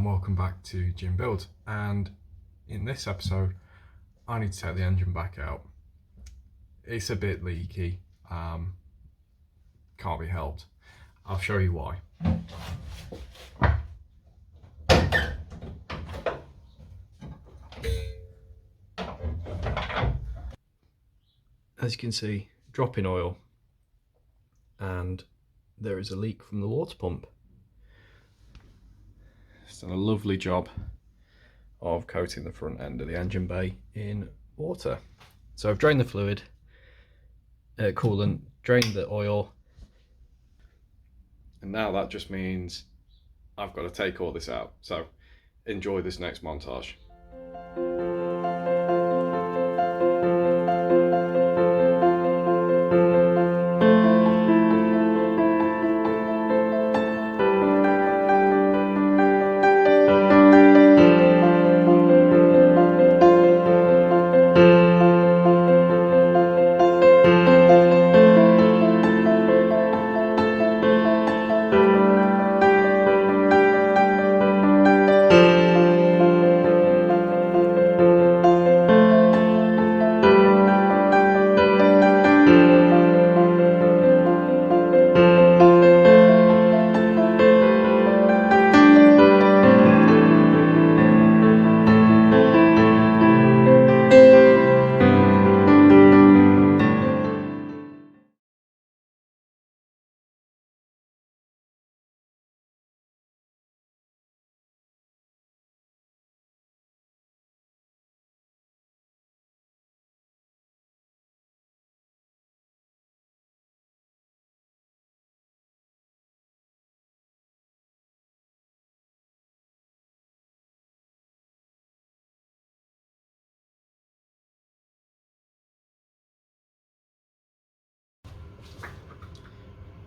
welcome back to Jim Builds. And in this episode I need to take the engine back out. It's a bit leaky, can't be helped. I'll show you why. As you can see, drop in oil and there is a leak from the water pump. It's done a lovely job of coating the front end of the engine bay in water. So I've drained the fluid, coolant, drained the oil, and now that just means I've got to take all this out. So enjoy this next montage.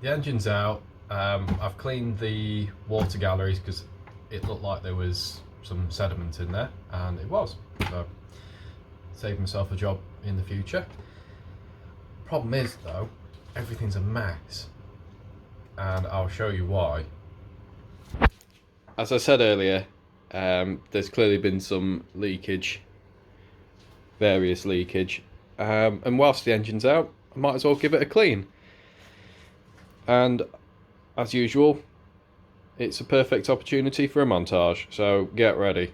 The engine's out. I've cleaned the water galleries because it looked like there was some sediment in there, and it was. So saved myself a job in the future. Problem is though, everything's a mess, and I'll show you why. As I said earlier, there's clearly been some leakage, various leakage, and whilst the engine's out, I might as well give it a clean. And as usual, it's a perfect opportunity for a montage, so get ready.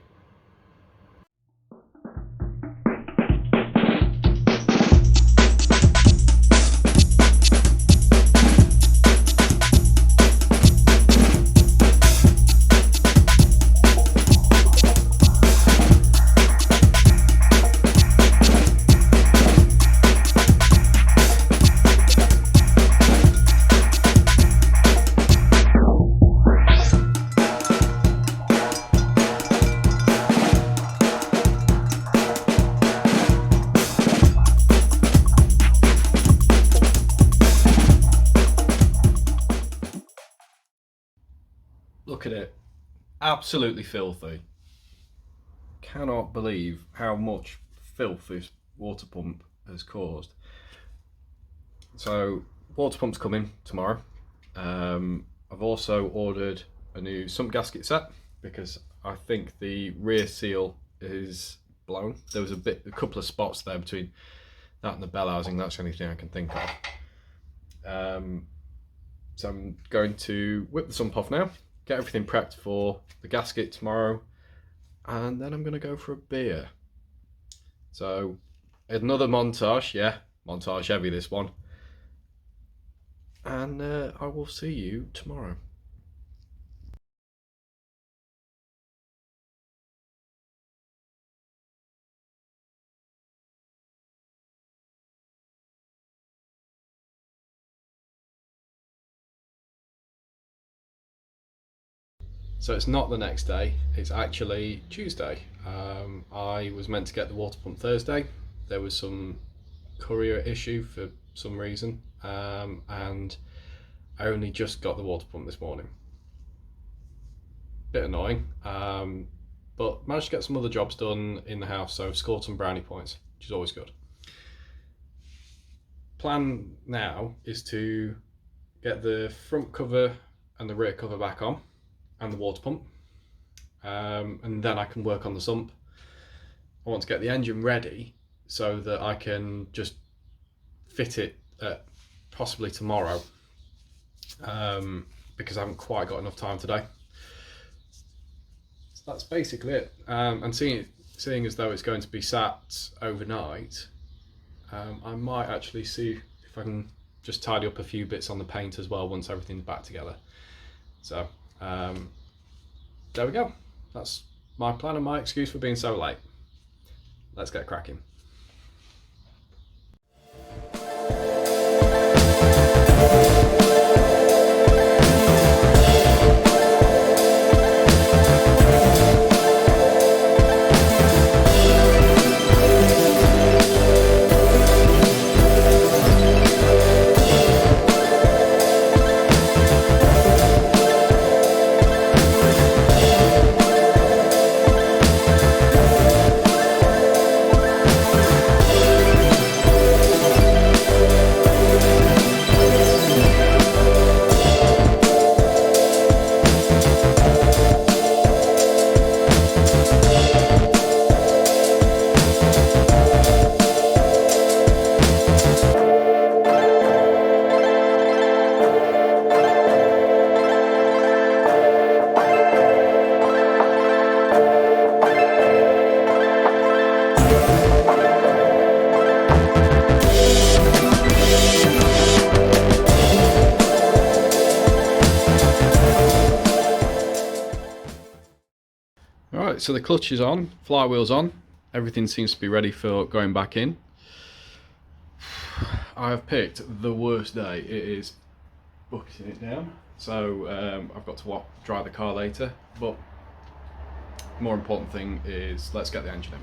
Look at it, absolutely filthy. Cannot believe how much filth this water pump has caused. So water pump's coming tomorrow. I've also ordered a new sump gasket set because I think the rear seal is blown. There was a couple of spots there between that and the bell housing. That's the only thing I can think of. So I'm going to whip the sump off now, get everything prepped for the gasket tomorrow, and then I'm going to go for a beer. So another montage, yeah, montage heavy this one, and I will see you tomorrow. So it's not the next day, it's actually Tuesday. I was meant to get the water pump Thursday. There was some courier issue for some reason, and I only just got the water pump this morning. Bit annoying, but managed to get some other jobs done in the house, so scored some brownie points, which is always good. Plan now is to get the front cover and the rear cover back on, and the water pump, and then I can work on the sump. I want to get the engine ready so that I can just fit it possibly tomorrow, because I haven't quite got enough time today. So that's basically it. And seeing as though it's going to be sat overnight, I might actually see if I can just tidy up a few bits on the paint as well once everything's back together. So there we go. That's my plan and my excuse for being so late. Let's get cracking. Alright, so the clutch is on, flywheel's on, everything seems to be ready for going back in. I have picked the worst day. It is bucketing it down, so I've got to dry the car later, but the more important thing is let's get the engine in.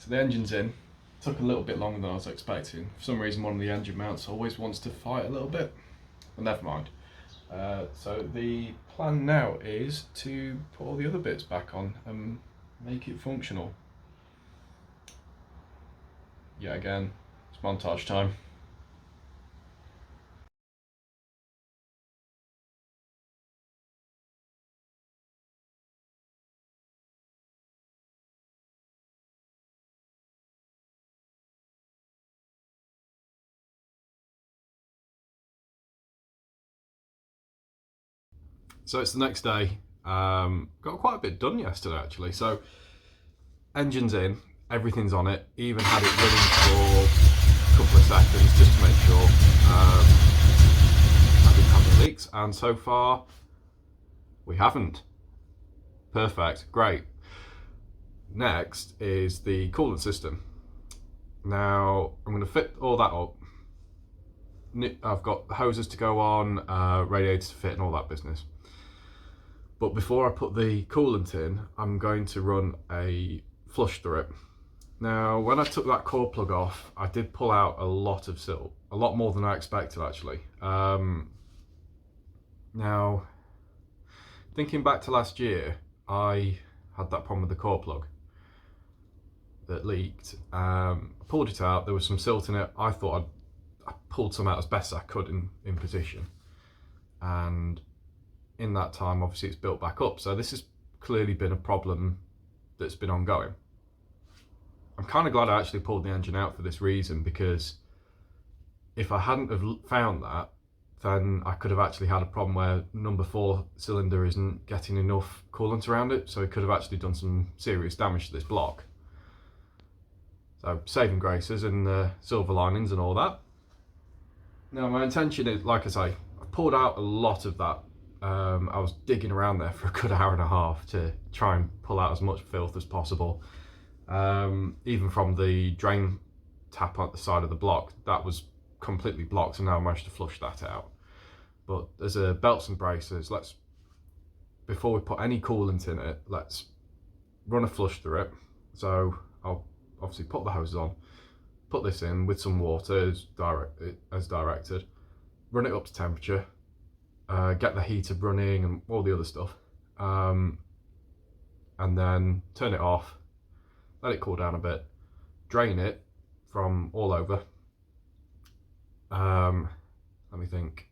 The engine's in. Took a little bit longer than I was expecting. For some reason one of the engine mounts always wants to fight a little bit, but never mind. So the plan now is to put all the other bits back on and make it functional. Yet again, it's montage time. So it's the next day. Got quite a bit done yesterday actually. So engine's in, everything's on it. Even had it running for a couple of seconds just to make sure I didn't have any leaks. And so far, we haven't. Perfect, great. Next is the coolant system. Now I'm going to fit all that up. I've got hoses to go on, radiators to fit and all that business. But before I put the coolant in, I'm going to run a flush through it. Now, when I took that core plug off, I did pull out a lot of silt, a lot more than I expected actually. Now, thinking back to last year, I had that problem with the core plug that leaked. I pulled it out, there was some silt in it. I thought I pulled some out as best as I could in position. And in that time, obviously it's built back up. So this has clearly been a problem that's been ongoing. I'm kind of glad I actually pulled the engine out for this reason, because if I hadn't have found that, then I could have actually had a problem where number 4 cylinder isn't getting enough coolant around it. So it could have actually done some serious damage to this block. So saving graces and silver linings and all that. Now my intention is, like I say, I pulled out a lot of that. I was digging around there for a good hour and a half to try and pull out as much filth as possible. Even from the drain tap on the side of the block, that was completely blocked, and now I managed to flush that out. But as a belts and braces, before we put any coolant in it, let's run a flush through it. So I'll obviously put the hoses on, put this in with some water as directed, run it up to temperature, get the heater running and all the other stuff, and then turn it off, let it cool down a bit, drain it from all over. Let me think.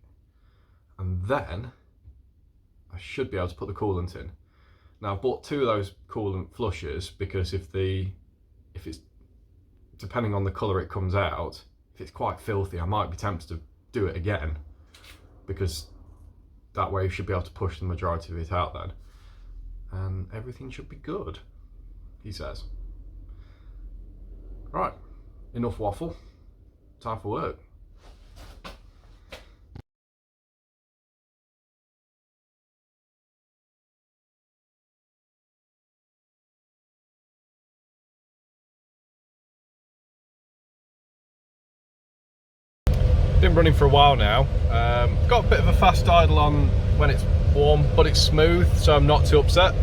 And then I should be able to put the coolant in. Now I've bought 2 of those coolant flushes because if it's depending on the colour it comes out, if it's quite filthy, I might be tempted to do it again, because that way you should be able to push the majority of it out then, and everything should be good, he says. Right, enough waffle, time for work. Been running for a while now. Got a bit of a fast idle on when it's warm, but it's smooth, so I'm not too upset.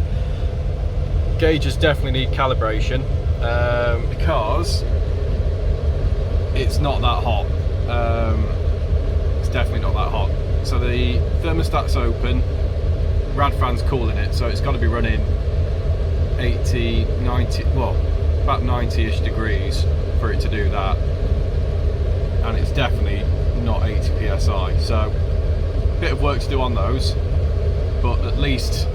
Gauges definitely need calibration because it's not that hot. It's definitely not that hot. So the thermostat's open, rad fan's cooling it, so it's got to be running 80, 90, well, about 90-ish degrees for it to do that. And it's definitely not 80 psi, so a bit of work to do on those, but at least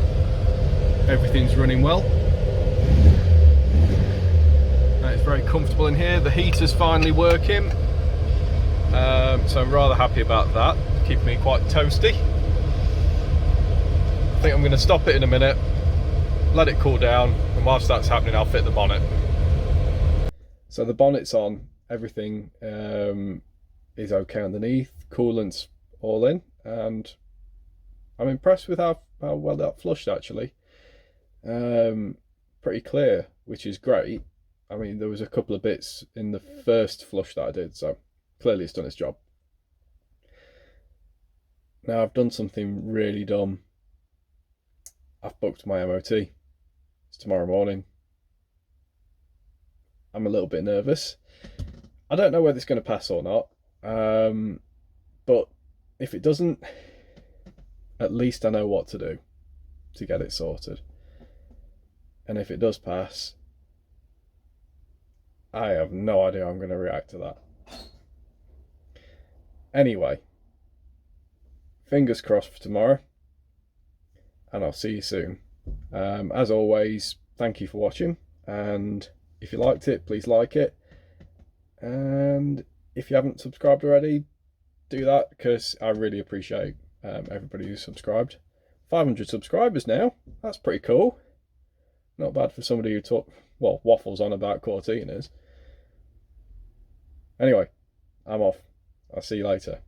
everything's running well. And it's very comfortable in here. The heater's finally working, so I'm rather happy about that. It's keeping me quite toasty. I think I'm going to stop it in a minute, let it cool down, and whilst that's happening I'll fit the bonnet. So the bonnet's on, everything is okay underneath, coolant's all in, and I'm impressed with how well that flushed actually. Pretty clear, which is great. I mean, there was a couple of bits in the first flush that I did, so clearly it's done its job. Now I've done something really dumb. I've booked my MOT. It's tomorrow morning. I'm a little bit nervous. I don't know whether it's going to pass or not, but if it doesn't, at least I know what to do to get it sorted. And if it does pass, I have no idea how I'm going to react to that. Anyway, fingers crossed for tomorrow, and I'll see you soon. As always, thank you for watching, and if you liked it, please like it. And if you haven't subscribed already, do that, because I really appreciate everybody who's subscribed. 500 subscribers now. That's pretty cool. Not bad for somebody who waffles on about cortinas. Anyway, I'm off. I'll see you later.